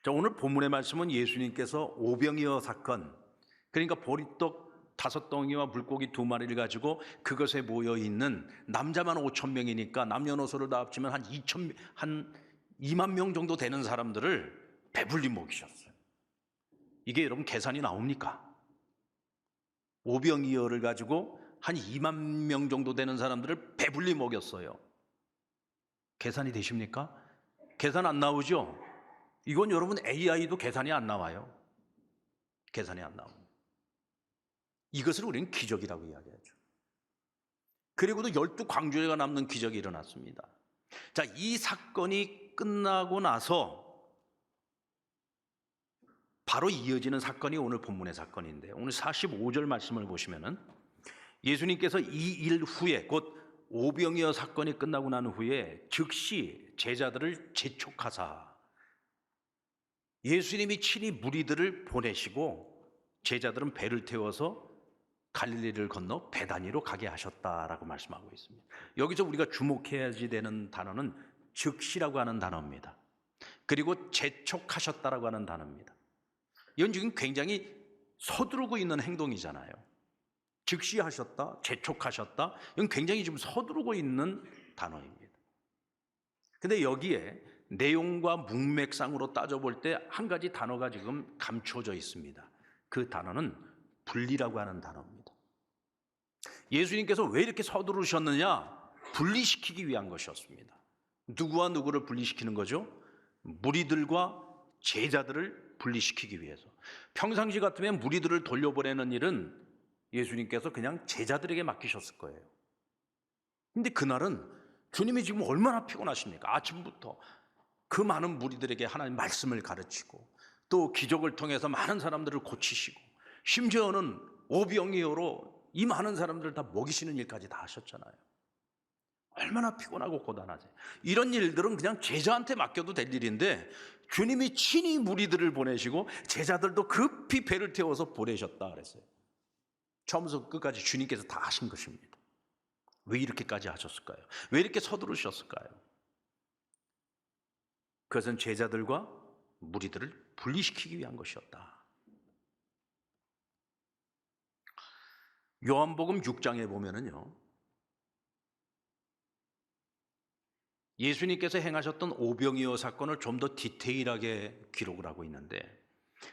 자, 오늘 본문의 말씀은 예수님께서 오병이어 사건, 그러니까 보리떡 5덩이와 물고기 2마리를 가지고 그것에 모여 있는 남자만 5,000명이니까 남녀노소를 다 합치면 한 2만 명 정도 되는 사람들을 배불리 먹이셨어요. 이게 여러분 계산이 나옵니까? 오병이어를 가지고 한 2만 명 정도 되는 사람들을 배불리 먹였어요. 계산이 되십니까? 계산 안 나오죠? 이건 여러분 AI도 계산이 안 나와요. 계산이 안 나옵니다. 이것을 우리는 기적이라고 이야기하죠. 그리고도 12광주리가 남는 기적이 일어났습니다. 자, 이 사건이 끝나고 나서 바로 이어지는 사건이 오늘 본문의 사건인데, 오늘 45절 말씀을 보시면은 예수님께서 이 일 후에, 곧 오병이어 사건이 끝나고 난 후에 즉시 제자들을 재촉하사, 예수님이 친히 무리들을 보내시고 제자들은 배를 태워서 갈릴리를 건너 베다니로 가게 하셨다라고 말씀하고 있습니다. 여기서 우리가 주목해야 되는 단어는 즉시라고 하는 단어입니다. 그리고 재촉하셨다라고 하는 단어입니다. 이건 지금 굉장히 서두르고 있는 행동이잖아요. 즉시 하셨다, 재촉하셨다, 이건 굉장히 지금 서두르고 있는 단어입니다. 근데 여기에 내용과 문맥상으로 따져볼 때 한 가지 단어가 지금 감춰져 있습니다. 그 단어는 분리라고 하는 단어입니다. 예수님께서 왜 이렇게 서두르셨느냐? 분리시키기 위한 것이었습니다. 누구와 누구를 분리시키는 거죠? 무리들과 제자들을 분리시키기 위해서. 평상시 같으면 무리들을 돌려보내는 일은 예수님께서 그냥 제자들에게 맡기셨을 거예요. 근데 그날은 주님이 지금 얼마나 피곤하십니까? 아침부터 그 많은 무리들에게 하나님 말씀을 가르치고 또 기적을 통해서 많은 사람들을 고치시고 심지어는 오병이어로 이 많은 사람들을 다 먹이시는 일까지 다 하셨잖아요. 얼마나 피곤하고 고단하세요. 이런 일들은 그냥 제자한테 맡겨도 될 일인데 주님이 친히 무리들을 보내시고 제자들도 급히 배를 태워서 보내셨다 그랬어요. 처음부터 끝까지 주님께서 다 하신 것입니다. 왜 이렇게까지 하셨을까요? 왜 이렇게 서두르셨을까요? 그것은 제자들과 무리들을 분리시키기 위한 것이었다. 요한복음 6장에 보면은요, 예수님께서 행하셨던 오병이어 사건을 좀 더 디테일하게 기록을 하고 있는데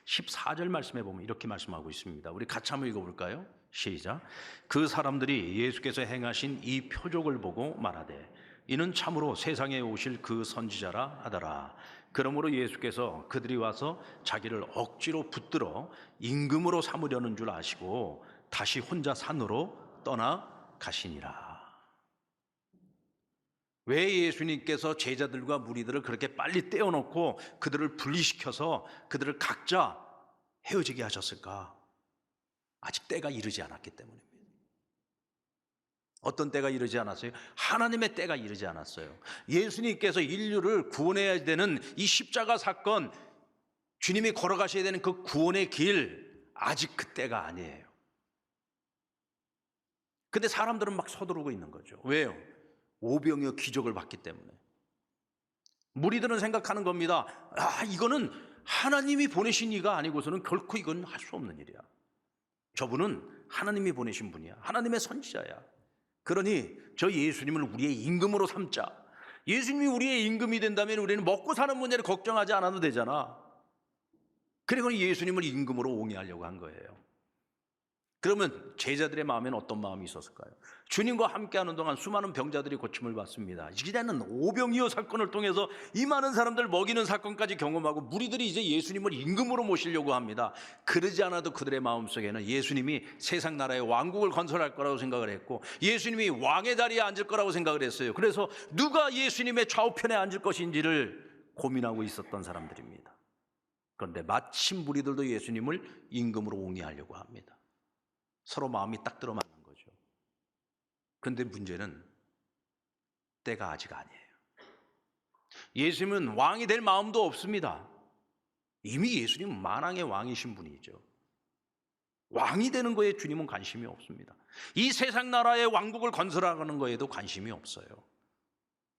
14절 말씀에 보면 이렇게 말씀하고 있습니다. 우리 같이 한번 읽어볼까요? 시작. 그 사람들이 예수께서 행하신 이 표적을 보고 말하되 이는 참으로 세상에 오실 그 선지자라 하더라. 그러므로 예수께서 그들이 와서 자기를 억지로 붙들어 임금으로 삼으려는 줄 아시고 다시 혼자 산으로 떠나 가시니라. 왜 예수님께서 제자들과 무리들을 그렇게 빨리 떼어놓고 그들을 분리시켜서 그들을 각자 헤어지게 하셨을까? 아직 때가 이르지 않았기 때문입니다. 어떤 때가 이르지 않았어요? 하나님의 때가 이르지 않았어요. 예수님께서 인류를 구원해야 되는 이 십자가 사건, 주님이 걸어가셔야 되는 그 구원의 길, 아직 그 때가 아니에요. 근데 사람들은 막 서두르고 있는 거죠. 왜요? 오병이어 기적을 봤기 때문에. 무리들은 생각하는 겁니다. 이거는 하나님이 보내신 이가 아니고서는 결코 이건 할 수 없는 일이야. 저분은 하나님이 보내신 분이야. 하나님의 선지자야. 그러니 저 예수님을 우리의 임금으로 삼자. 예수님이 우리의 임금이 된다면 우리는 먹고 사는 문제를 걱정하지 않아도 되잖아. 그리고 예수님을 임금으로 옹이하려고 한 거예요. 그러면 제자들의 마음에는 어떤 마음이 있었을까요? 주님과 함께하는 동안 수많은 병자들이 고침을 받습니다. 이제는 오병이어 사건을 통해서 이 많은 사람들 먹이는 사건까지 경험하고 무리들이 이제 예수님을 임금으로 모시려고 합니다. 그러지 않아도 그들의 마음속에는 예수님이 세상 나라의 왕국을 건설할 거라고 생각을 했고 예수님이 왕의 자리에 앉을 거라고 생각을 했어요. 그래서 누가 예수님의 좌우편에 앉을 것인지를 고민하고 있었던 사람들입니다. 그런데 마침 무리들도 예수님을 임금으로 옹이하려고 합니다. 서로 마음이 딱 들어맞는 거죠. 그런데 문제는 때가 아직 아니에요. 예수님은 왕이 될 마음도 없습니다. 이미 예수님은 만왕의 왕이신 분이죠. 왕이 되는 거에 주님은 관심이 없습니다. 이 세상 나라의 왕국을 건설하는 거에도 관심이 없어요.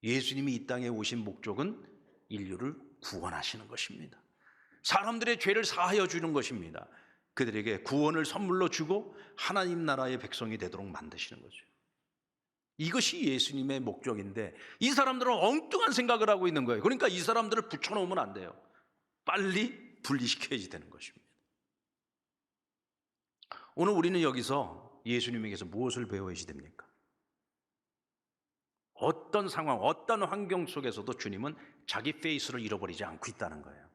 예수님이 이 땅에 오신 목적은 인류를 구원하시는 것입니다. 사람들의 죄를 사하여 주는 것입니다. 그들에게 구원을 선물로 주고 하나님 나라의 백성이 되도록 만드시는 거죠. 이것이 예수님의 목적인데 이 사람들은 엉뚱한 생각을 하고 있는 거예요. 그러니까 이 사람들을 붙여놓으면 안 돼요. 빨리 분리시켜야지 되는 것입니다. 오늘 우리는 여기서 예수님에게서 무엇을 배워야지 됩니까? 어떤 상황, 어떤 환경 속에서도 주님은 자기 페이스를 잃어버리지 않고 있다는 거예요.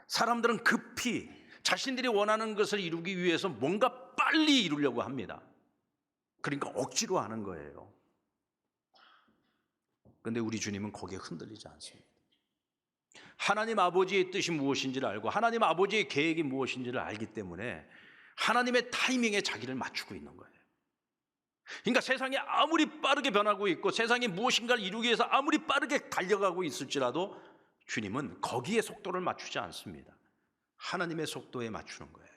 사람들은 급히 자신들이 원하는 것을 이루기 위해서 뭔가 빨리 이루려고 합니다. 그러니까 억지로 하는 거예요. 그런데 우리 주님은 거기에 흔들리지 않습니다. 하나님 아버지의 뜻이 무엇인지를 알고 하나님 아버지의 계획이 무엇인지를 알기 때문에 하나님의 타이밍에 자기를 맞추고 있는 거예요. 그러니까 세상이 아무리 빠르게 변하고 있고 세상이 무엇인가를 이루기 위해서 아무리 빠르게 달려가고 있을지라도 주님은 거기에 속도를 맞추지 않습니다. 하나님의 속도에 맞추는 거예요.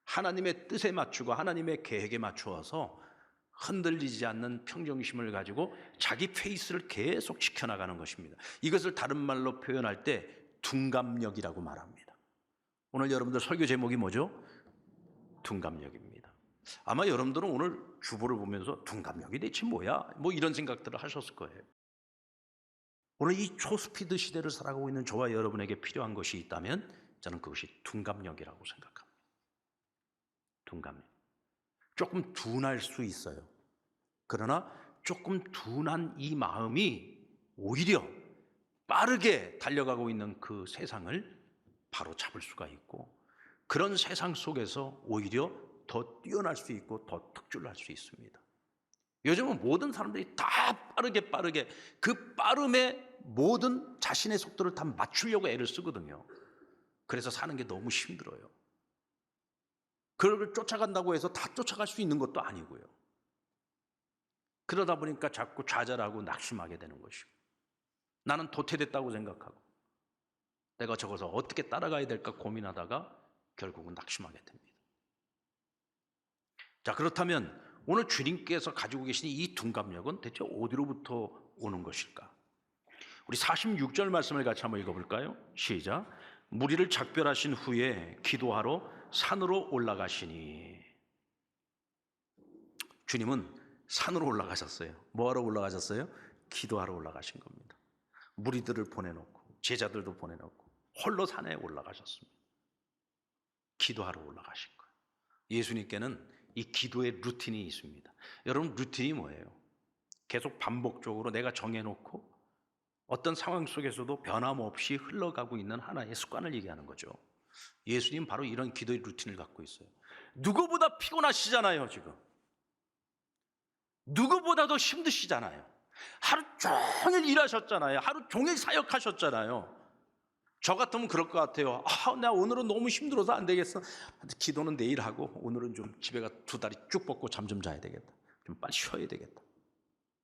하나님의 뜻에 맞추고 하나님의 계획에 맞추어서 흔들리지 않는 평정심을 가지고 자기 페이스를 계속 지켜나가는 것입니다. 이것을 다른 말로 표현할 때 둔감력이라고 말합니다. 오늘 여러분들 설교 제목이 뭐죠? 둔감력입니다. 아마 여러분들은 오늘 주보를 보면서 둔감력이 대체 뭐야? 뭐 이런 생각들을 하셨을 거예요. 오늘 이 초스피드 시대를 살아가고 있는 저와 여러분에게 필요한 것이 있다면 저는 그것이 둔감력이라고 생각합니다. 둔감력. 조금 둔할 수 있어요. 그러나 조금 둔한 이 마음이 오히려 빠르게 달려가고 있는 그 세상을 바로 잡을 수가 있고 그런 세상 속에서 오히려 더 뛰어날 수 있고 더 특출날 수 있습니다. 요즘은 모든 사람들이 다 빠르게 그 빠름에 모든 자신의 속도를 다 맞추려고 애를 쓰거든요. 그래서 사는 게 너무 힘들어요. 그걸 쫓아간다고 해서 다 쫓아갈 수 있는 것도 아니고요. 그러다 보니까 자꾸 좌절하고 낙심하게 되는 것이고 나는 도태됐다고 생각하고 내가 저것을 어떻게 따라가야 될까 고민하다가 결국은 낙심하게 됩니다. 자, 그렇다면 오늘 주님께서 가지고 계신 이 둔감력은 대체 어디로부터 오는 것일까? 우리 46절 말씀을 같이 한번 읽어볼까요? 시작. 무리를 작별하신 후에 기도하러 산으로 올라가시니. 주님은 산으로 올라가셨어요. 뭐하러 올라가셨어요? 기도하러 올라가신 겁니다. 무리들을 보내놓고 제자들도 보내놓고 홀로 산에 올라가셨습니다. 기도하러 올라가신 거예요. 예수님께는 이 기도의 루틴이 있습니다. 여러분 루틴이 뭐예요? 계속 반복적으로 내가 정해놓고 어떤 상황 속에서도 변함없이 흘러가고 있는 하나의 습관을 얘기하는 거죠. 예수님 바로 이런 기도의 루틴을 갖고 있어요. 누구보다 피곤하시잖아요. 지금 누구보다도 힘드시잖아요. 하루 종일 일하셨잖아요. 하루 종일 사역하셨잖아요. 저 같으면 그럴 것 같아요. 나 오늘은 너무 힘들어서 안 되겠어. 기도는 내일 하고 오늘은 좀 집에 가 두 다리 쭉 뻗고 잠 좀 자야 되겠다. 좀 빨리 쉬어야 되겠다.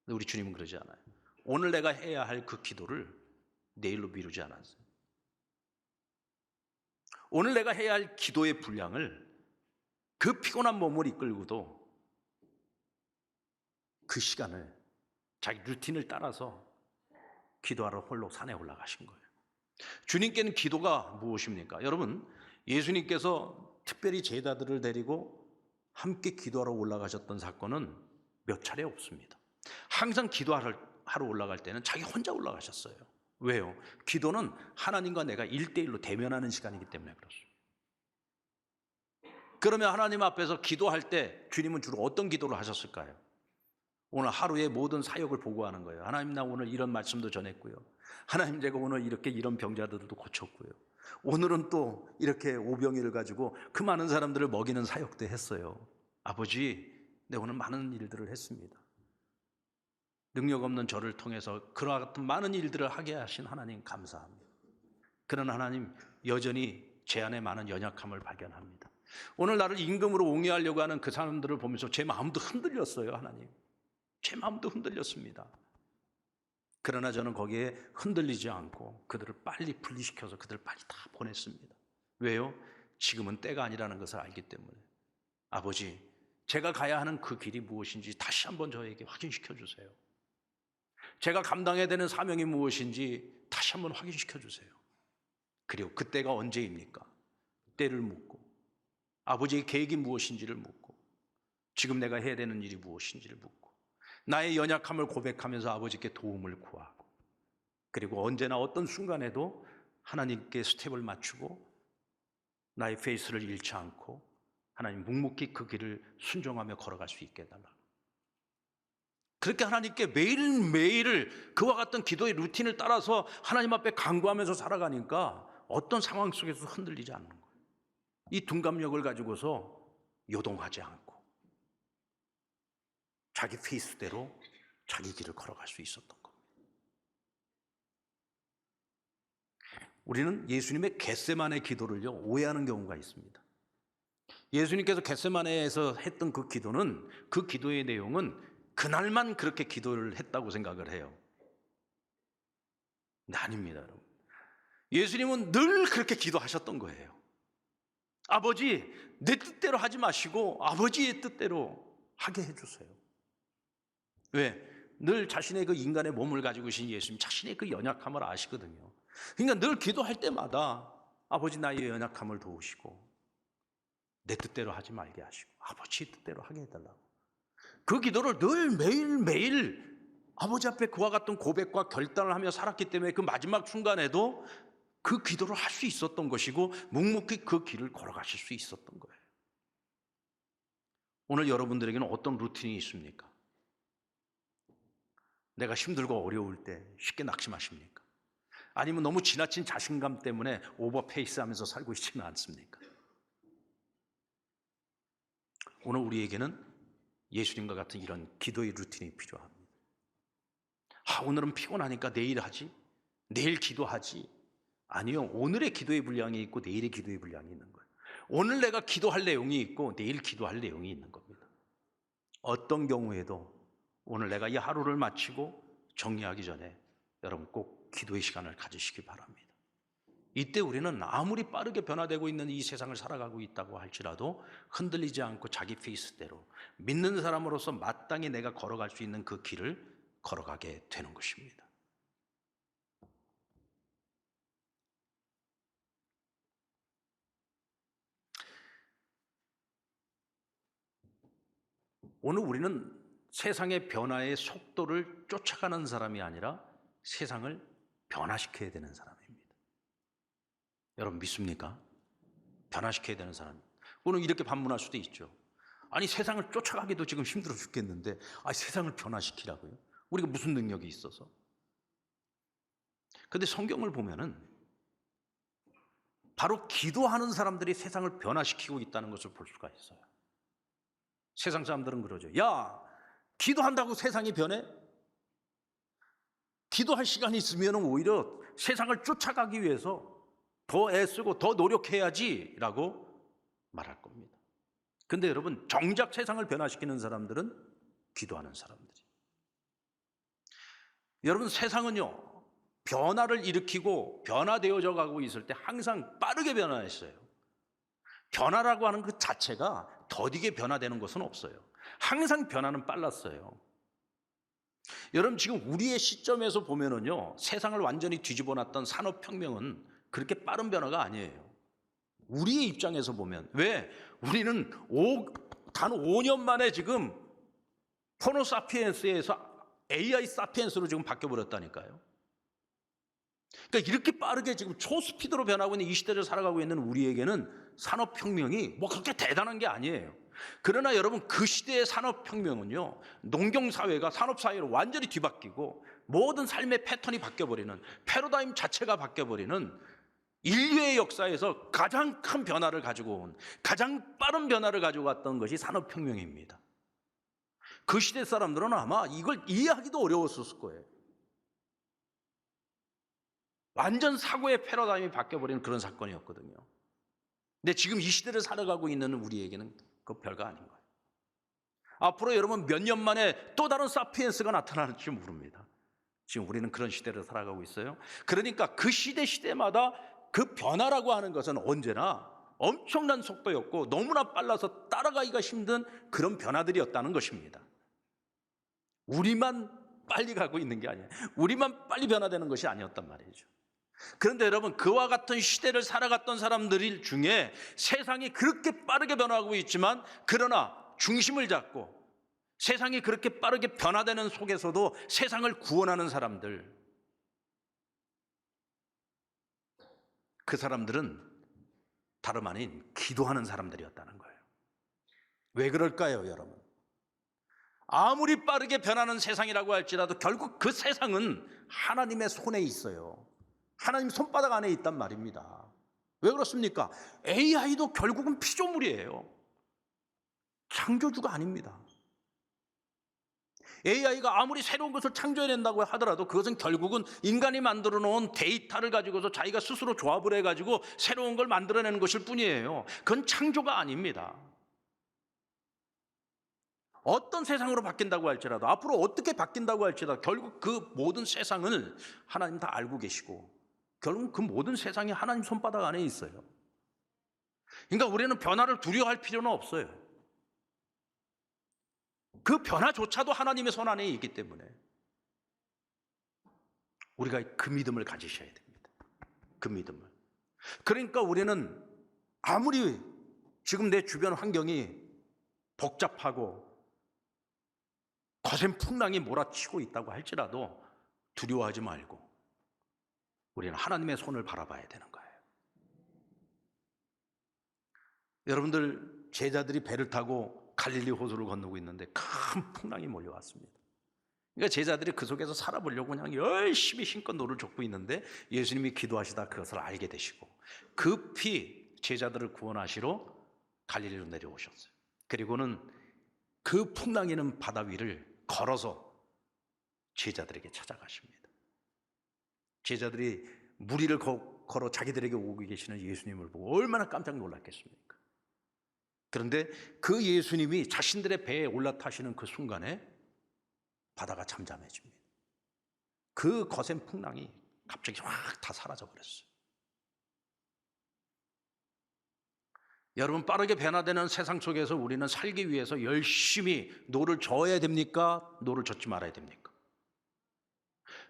근데 우리 주님은 그러지 않아요. 오늘 내가 해야 할 그 기도를 내일로 미루지 않았어요. 오늘 내가 해야 할 기도의 분량을 그 피곤한 몸을 이끌고도 그 시간을 자기 루틴을 따라서 기도하러 홀로 산에 올라가신 거예요. 주님께는 기도가 무엇입니까? 여러분, 예수님께서 특별히 제자들을 데리고 함께 기도하러 올라가셨던 사건은 몇 차례 없습니다. 항상 기도하러 올라갈 때는 자기 혼자 올라가셨어요. 왜요? 기도는 하나님과 내가 1대1로 대면하는 시간이기 때문에 그렇습니다. 그러면 하나님 앞에서 기도할 때 주님은 주로 어떤 기도를 하셨을까요? 오늘 하루의 모든 사역을 보고하는 거예요. 하나님, 나 오늘 이런 말씀도 전했고요. 하나님, 제가 오늘 이런 병자들도 고쳤고요. 오늘은 또 이렇게 오병이를 가지고 그 많은 사람들을 먹이는 사역도 했어요. 아버지, 내가 오늘 많은 일들을 했습니다. 능력 없는 저를 통해서 그와 같은 많은 일들을 하게 하신 하나님 감사합니다. 그런 하나님 여전히 제 안에 많은 연약함을 발견합니다. 오늘 나를 임금으로 옹이하려고 하는 그 사람들을 보면서 제 마음도 흔들렸어요. 하나님, 제 마음도 흔들렸습니다. 그러나 저는 거기에 흔들리지 않고 그들을 빨리 분리시켜서 그들을 빨리 다 보냈습니다. 왜요? 지금은 때가 아니라는 것을 알기 때문에. 아버지, 제가 가야 하는 그 길이 무엇인지 다시 한번 저에게 확인시켜 주세요. 제가 감당해야 되는 사명이 무엇인지 다시 한번 확인시켜 주세요. 그리고 그때가 언제입니까? 때를 묻고 아버지의 계획이 무엇인지를 묻고 지금 내가 해야 되는 일이 무엇인지를 묻고 나의 연약함을 고백하면서 아버지께 도움을 구하고 그리고 언제나 어떤 순간에도 하나님께 스텝을 맞추고 나의 페이스를 잃지 않고 하나님 묵묵히 그 길을 순종하며 걸어갈 수 있게 해달라. 그렇게 하나님께 매일매일 그와 같은 기도의 루틴을 따라서 하나님 앞에 간구하면서 살아가니까 어떤 상황 속에서 흔들리지 않는 거예요. 이 둔감력을 가지고서 요동하지 않고 자기 페이스대로 자기 길을 걸어갈 수 있었던 겁니다. 우리는 예수님의 겟세마네 기도를요 오해하는 경우가 있습니다. 예수님께서 겟세마네에서 했던 그 기도는 그 기도의 내용은 그날만 그렇게 기도를 했다고 생각을 해요. 근데 아닙니다, 여러분. 예수님은 늘 그렇게 기도하셨던 거예요. 아버지, 내 뜻대로 하지 마시고 아버지의 뜻대로 하게 해주세요. 왜? 늘 자신의 그 인간의 몸을 가지고 계신 예수님 자신의 그 연약함을 아시거든요. 그러니까 늘 기도할 때마다 아버지 나의 연약함을 도우시고 내 뜻대로 하지 말게 하시고 아버지의 뜻대로 하게 해달라고. 그 기도를 늘 매일매일 아버지 앞에 그와 같은 고백과 결단을 하며 살았기 때문에 그 마지막 순간에도 그 기도를 할 수 있었던 것이고 묵묵히 그 길을 걸어가실 수 있었던 거예요. 오늘 여러분들에게는 어떤 루틴이 있습니까? 내가 힘들고 어려울 때 쉽게 낙심하십니까? 아니면 너무 지나친 자신감 때문에 오버페이스 하면서 살고 있지는 않습니까? 오늘 우리에게는 예수님과 같은 이런 기도의 루틴이 필요합니다. 오늘은 피곤하니까 내일 하지? 내일 기도하지? 아니요, 오늘의 기도의 분량이 있고 내일의 기도의 분량이 있는 거예요. 오늘 내가 기도할 내용이 있고 내일 기도할 내용이 있는 겁니다. 어떤 경우에도 오늘 내가 이 하루를 마치고 정리하기 전에 여러분 꼭 기도의 시간을 가지시기 바랍니다. 이때 우리는 아무리 빠르게 변화되고 있는 이 세상을 살아가고 있다고 할지라도 흔들리지 않고 자기 페이스대로 믿는 사람으로서 마땅히 내가 걸어갈 수 있는 그 길을 걸어가게 되는 것입니다. 오늘 우리는 세상의 변화의 속도를 쫓아가는 사람이 아니라 세상을 변화시켜야 되는 사람입니다. 여러분 믿습니까? 변화시켜야 되는 사람. 오늘 이렇게 반문할 수도 있죠. 아니 세상을 쫓아가기도 지금 힘들어 죽겠는데 세상을 변화시키라고요? 우리가 무슨 능력이 있어서? 그런데 성경을 보면은 바로 기도하는 사람들이 세상을 변화시키고 있다는 것을 볼 수가 있어요. 세상 사람들은 그러죠. 야, 기도한다고 세상이 변해? 기도할 시간이 있으면 오히려 세상을 쫓아가기 위해서 더 애쓰고 더 노력해야지 라고 말할 겁니다. 근데 여러분 정작 세상을 변화시키는 사람들은 기도하는 사람들이. 여러분 세상은요 변화를 일으키고 변화되어져 가고 있을 때 항상 빠르게 변화했어요. 변화라고 하는 그 자체가 더디게 변화되는 것은 없어요. 항상 변화는 빨랐어요. 여러분 지금 우리의 시점에서 보면은요 세상을 완전히 뒤집어 놨던 산업혁명은 그렇게 빠른 변화가 아니에요. 우리의 입장에서 보면. 왜? 우리는 단 5년 만에 지금 호모 사피엔스에서 AI 사피엔스로 지금 바뀌어버렸다니까요. 그러니까 이렇게 빠르게 지금 초스피드로 변하고 있는 이 시대를 살아가고 있는 우리에게는 산업혁명이 뭐 그렇게 대단한 게 아니에요. 그러나 여러분 그 시대의 산업혁명은요 농경사회가 산업사회로 완전히 뒤바뀌고 모든 삶의 패턴이 바뀌어버리는 패러다임 자체가 바뀌어버리는 인류의 역사에서 가장 큰 변화를 가지고 온 가장 빠른 변화를 가지고 왔던 것이 산업혁명입니다. 그 시대 사람들은 아마 이걸 이해하기도 어려웠을 거예요. 완전 사고의 패러다임이 바뀌어버리는 그런 사건이었거든요. 근데 지금 이 시대를 살아가고 있는 우리에게는 그 별거 아닌 거예요. 앞으로 여러분 몇 년 만에 또 다른 사피엔스가 나타날지 모릅니다. 지금 우리는 그런 시대를 살아가고 있어요. 그러니까 그 시대마다 그 변화라고 하는 것은 언제나 엄청난 속도였고 너무나 빨라서 따라가기가 힘든 그런 변화들이었다는 것입니다. 우리만 빨리 가고 있는 게 아니에요. 우리만 빨리 변화되는 것이 아니었단 말이죠. 그런데 여러분, 그와 같은 시대를 살아갔던 사람들 중에 세상이 그렇게 빠르게 변하고 있지만, 그러나 중심을 잡고 세상이 그렇게 빠르게 변화되는 속에서도 세상을 구원하는 사람들, 그 사람들은 다름 아닌 기도하는 사람들이었다는 거예요. 왜 그럴까요, 여러분? 아무리 빠르게 변하는 세상이라고 할지라도 결국 그 세상은 하나님의 손에 있어요. 하나님 손바닥 안에 있단 말입니다. 왜 그렇습니까? AI도 결국은 피조물이에요. 창조주가 아닙니다. AI가 아무리 새로운 것을 창조해낸다고 하더라도 그것은 결국은 인간이 만들어 놓은 데이터를 가지고서 자기가 스스로 조합을 해가지고 새로운 걸 만들어내는 것일 뿐이에요. 그건 창조가 아닙니다. 어떤 세상으로 바뀐다고 할지라도, 앞으로 어떻게 바뀐다고 할지라도 결국 그 모든 세상을 하나님 다 알고 계시고, 결국 그 모든 세상이 하나님 손바닥 안에 있어요. 그러니까 우리는 변화를 두려워할 필요는 없어요. 그 변화조차도 하나님의 손 안에 있기 때문에 우리가 그 믿음을 가지셔야 됩니다. 그 믿음을. 그러니까 우리는 아무리 지금 내 주변 환경이 복잡하고 거센 풍랑이 몰아치고 있다고 할지라도 두려워하지 말고 우리는 하나님의 손을 바라봐야 되는 거예요. 여러분들, 제자들이 배를 타고 갈릴리 호수를 건너고 있는데 큰 풍랑이 몰려왔습니다. 그러니까 제자들이 그 속에서 살아보려고 그냥 열심히 힘껏 노를 젓고 있는데 예수님이 기도하시다 그것을 알게 되시고 급히 제자들을 구원하시러 갈릴리로 내려오셨어요. 그리고는 그 풍랑이는 바다 위를 걸어서 제자들에게 찾아가십니다. 제자들이 무리를 걸어 자기들에게 오고 계시는 예수님을 보고 얼마나 깜짝 놀랐겠습니까? 그런데 그 예수님이 자신들의 배에 올라타시는 그 순간에 바다가 잠잠해집니다. 그 거센 풍랑이 갑자기 확 다 사라져 버렸어요. 여러분, 빠르게 변화되는 세상 속에서 우리는 살기 위해서 열심히 노를 저어야 됩니까? 노를 젓지 말아야 됩니까?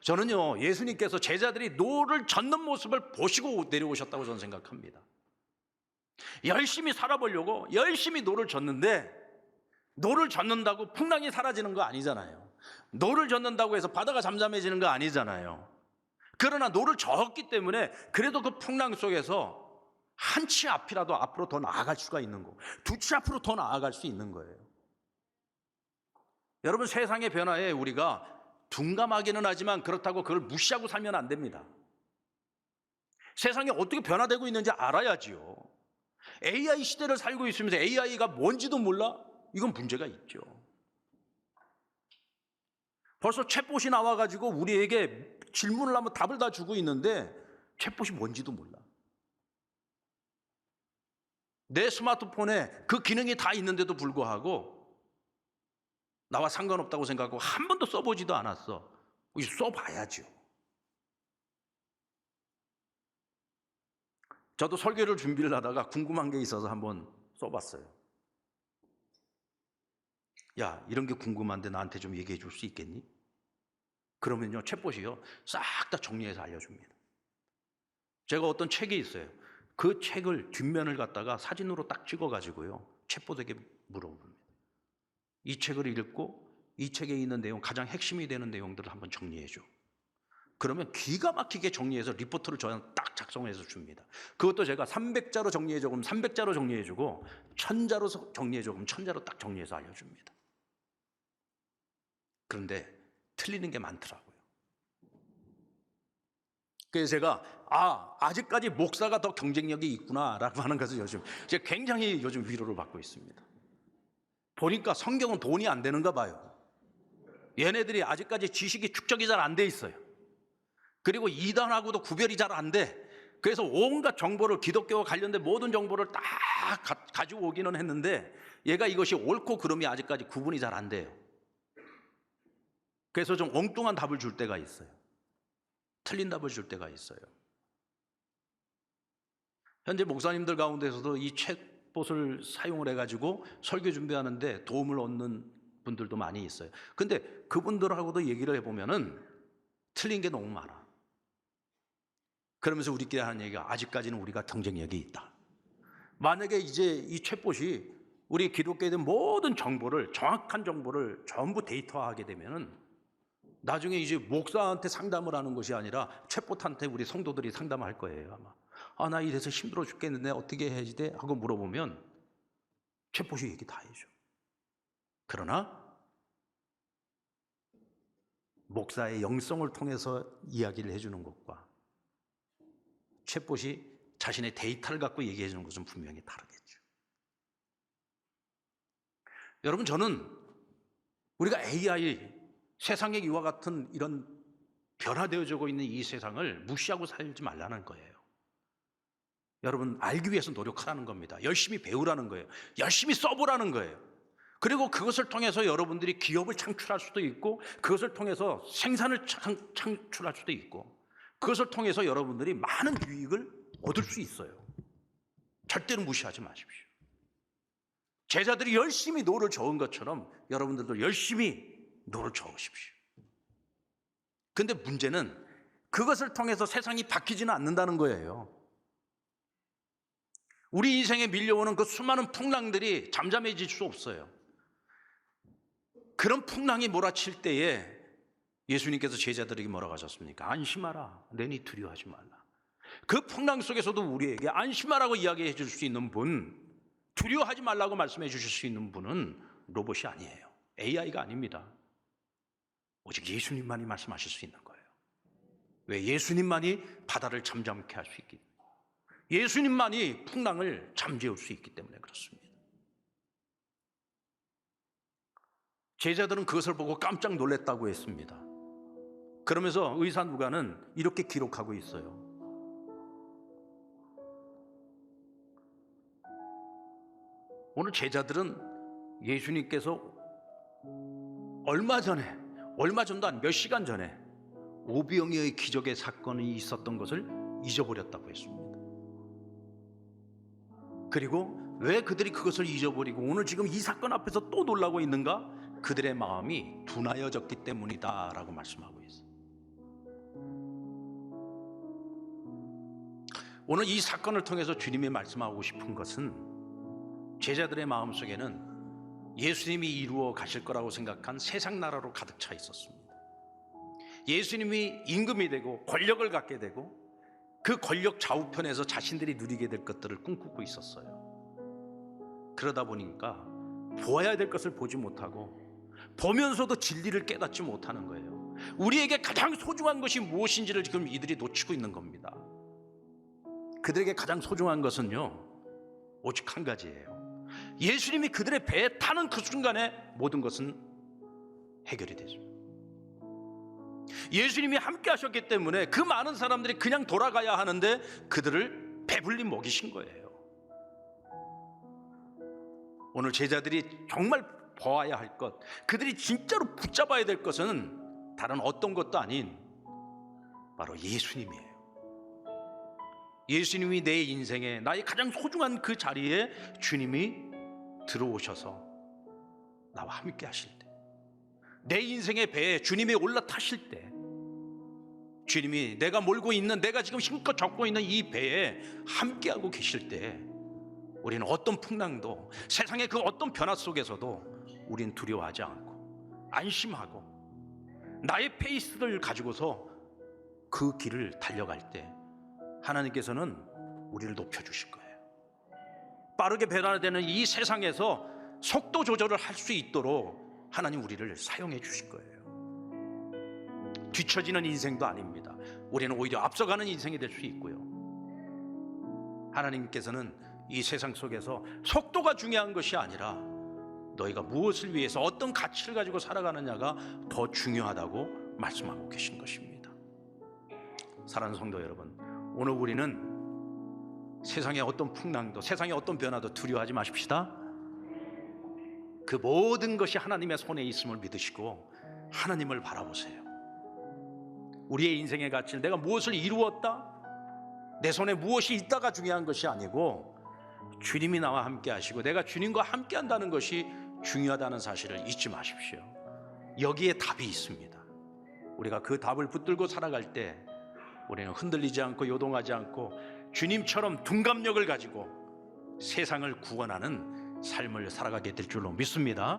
저는요, 예수님께서 제자들이 노를 젓는 모습을 보시고 내려오셨다고 저는 생각합니다. 열심히 살아보려고 열심히 노를 젓는데, 노를 젓는다고 풍랑이 사라지는 거 아니잖아요. 노를 젓는다고 해서 바다가 잠잠해지는 거 아니잖아요. 그러나 노를 젓기 때문에 그래도 그 풍랑 속에서 한 치 앞이라도 앞으로 더 나아갈 수가 있는 거, 두 치 앞으로 더 나아갈 수 있는 거예요. 여러분, 세상의 변화에 우리가 둔감하기는 하지만 그렇다고 그걸 무시하고 살면 안 됩니다. 세상이 어떻게 변화되고 있는지 알아야지요. AI 시대를 살고 있으면서 AI가 뭔지도 몰라? 이건 문제가 있죠. 벌써 챗봇이 나와가지고 우리에게 질문을 하면 답을 다 주고 있는데 챗봇이 뭔지도 몰라. 내 스마트폰에 그 기능이 다 있는데도 불구하고 나와 상관없다고 생각하고 한 번도 써보지도 않았어. 써봐야죠. 저도 설교를 준비를 하다가 궁금한 게 있어서 한번 써봤어요. 야, 이런 게 궁금한데 나한테 좀 얘기해 줄 수 있겠니? 그러면요, 챗봇이요 싹 다 정리해서 알려줍니다. 제가 어떤 책이 있어요. 그 책을 뒷면을 갖다가 사진으로 딱 찍어가지고요 챗봇에게 물어봅니다. 이 책을 읽고 이 책에 있는 내용, 가장 핵심이 되는 내용들을 한번 정리해줘. 그러면 기가 막히게 정리해서 리포트를 저한테 딱 작성해서 줍니다. 그것도 제가 300자로 정리해줘 그러면 300자로 정리해주고 1000자로 정리해줘 그러면 1000자로 딱 정리해서 알려줍니다. 그런데 틀리는 게 많더라고요. 그래서 제가 아직까지 목사가 더 경쟁력이 있구나라고 하는 것을 제가 굉장히 요즘 위로를 받고 있습니다. 보니까 성경은 돈이 안 되는가 봐요. 얘네들이 아직까지 지식이 축적이 잘 안 돼 있어요. 그리고 이단하고도 구별이 잘 안 돼. 그래서 온갖 정보를, 기독교와 관련된 모든 정보를 딱 가지고 오기는 했는데 얘가 이것이 옳고 그름이 아직까지 구분이 잘 안 돼요. 그래서 좀 엉뚱한 답을 줄 때가 있어요. 틀린 답을 줄 때가 있어요. 현재 목사님들 가운데서도 이 챗봇을 사용을 해가지고 설교 준비하는데 도움을 얻는 분들도 많이 있어요. 근데 그분들하고도 얘기를 해보면은 틀린 게 너무 많아. 그러면서 우리끼리 하는 얘기가 아직까지는 우리가 경쟁력이 있다. 만약에 이제 이 챗봇이 우리 기독교에 대한 모든 정보를, 정확한 정보를 전부 데이터화하게 되면은 나중에 이제 목사한테 상담을 하는 것이 아니라 챗봇한테 우리 성도들이 상담할 거예요, 아마. 아, 나 이래서 힘들어 죽겠는데 어떻게 해야지 돼? 하고 물어보면 챗봇이 얘기 다 해줘. 그러나 목사의 영성을 통해서 이야기를 해주는 것과 챗봇이 자신의 데이터를 갖고 얘기해 주는 것은 분명히 다르겠죠. 여러분, 저는 우리가 AI, 세상의 이와 같은 이런 변화되어지고 있는 이 세상을 무시하고 살지 말라는 거예요. 여러분, 알기 위해서 노력하라는 겁니다. 열심히 배우라는 거예요. 열심히 써보라는 거예요. 그리고 그것을 통해서 여러분들이 기업을 창출할 수도 있고, 그것을 통해서 생산을 창출할 수도 있고, 그것을 통해서 여러분들이 많은 유익을 얻을 수 있어요. 절대로 무시하지 마십시오. 제자들이 열심히 노를 저은 것처럼 여러분들도 열심히 노를 저으십시오. 근데 문제는 그것을 통해서 세상이 바뀌지는 않는다는 거예요. 우리 인생에 밀려오는 그 수많은 풍랑들이 잠잠해질 수 없어요. 그런 풍랑이 몰아칠 때에 예수님께서 제자들에게 뭐라고 하셨습니까? 안심하라, 내니 두려워하지 말라. 그 풍랑 속에서도 우리에게 안심하라고 이야기해 줄 수 있는 분, 두려워하지 말라고 말씀해 주실 수 있는 분은 로봇이 아니에요. AI가 아닙니다. 오직 예수님만이 말씀하실 수 있는 거예요. 왜? 예수님만이 바다를 잠잠케 할 수 있기 때문에, 예수님만이 풍랑을 잠재울 수 있기 때문에 그렇습니다. 제자들은 그것을 보고 깜짝 놀랐다고 했습니다. 그러면서 의사 누가는 이렇게 기록하고 있어요. 오늘 제자들은 예수님께서 얼마 전도 한 몇 시간 전에 오병이어의 기적의 사건이 있었던 것을 잊어버렸다고 했습니다. 그리고 왜 그들이 그것을 잊어버리고 오늘 지금 이 사건 앞에서 또 놀라고 있는가? 그들의 마음이 둔하여졌기 때문이다 라고 말씀하고 있어요. 오늘 이 사건을 통해서 주님이 말씀하고 싶은 것은 제자들의 마음속에는 예수님이 이루어 가실 거라고 생각한 세상 나라로 가득 차 있었습니다. 예수님이 임금이 되고 권력을 갖게 되고 그 권력 좌우편에서 자신들이 누리게 될 것들을 꿈꾸고 있었어요. 그러다 보니까 보아야 될 것을 보지 못하고 보면서도 진리를 깨닫지 못하는 거예요. 우리에게 가장 소중한 것이 무엇인지를 지금 이들이 놓치고 있는 겁니다. 그들에게 가장 소중한 것은요, 오직 한 가지예요. 예수님이 그들의 배에 타는 그 순간에 모든 것은 해결이 되죠. 예수님이 함께 하셨기 때문에 그 많은 사람들이 그냥 돌아가야 하는데 그들을 배불리 먹이신 거예요. 오늘 제자들이 정말 보아야 할 것, 그들이 진짜로 붙잡아야 될 것은 다른 어떤 것도 아닌 바로 예수님이에요. 예수님이 내 인생에, 나의 가장 소중한 그 자리에 주님이 들어오셔서 나와 함께 하실 때, 내 인생의 배에 주님이 올라타실 때, 주님이 내가 몰고 있는, 내가 지금 힘껏 젓고 있는 이 배에 함께하고 계실 때 우리는 어떤 풍랑도, 세상의 그 어떤 변화 속에서도 우리는 두려워하지 않고 안심하고 나의 페이스를 가지고서 그 길을 달려갈 때 하나님께서는 우리를 높여주실 거예요. 빠르게 변화되는 이 세상에서 속도 조절을 할 수 있도록 하나님 우리를 사용해 주실 거예요. 뒤처지는 인생도 아닙니다. 우리는 오히려 앞서가는 인생이 될 수 있고요. 하나님께서는 이 세상 속에서 속도가 중요한 것이 아니라 너희가 무엇을 위해서 어떤 가치를 가지고 살아가느냐가 더 중요하다고 말씀하고 계신 것입니다. 사랑하는 성도 여러분, 오늘 우리는 세상의 어떤 풍랑도, 세상의 어떤 변화도 두려워하지 마십시다. 그 모든 것이 하나님의 손에 있음을 믿으시고 하나님을 바라보세요. 우리의 인생의 가치를, 내가 무엇을 이루었다, 내 손에 무엇이 있다가 중요한 것이 아니고 주님이 나와 함께 하시고 내가 주님과 함께 한다는 것이 중요하다는 사실을 잊지 마십시오. 여기에 답이 있습니다. 우리가 그 답을 붙들고 살아갈 때 우리는 흔들리지 않고 요동하지 않고 주님처럼 둔감력을 가지고 세상을 구원하는 삶을 살아가게 될 줄로 믿습니다.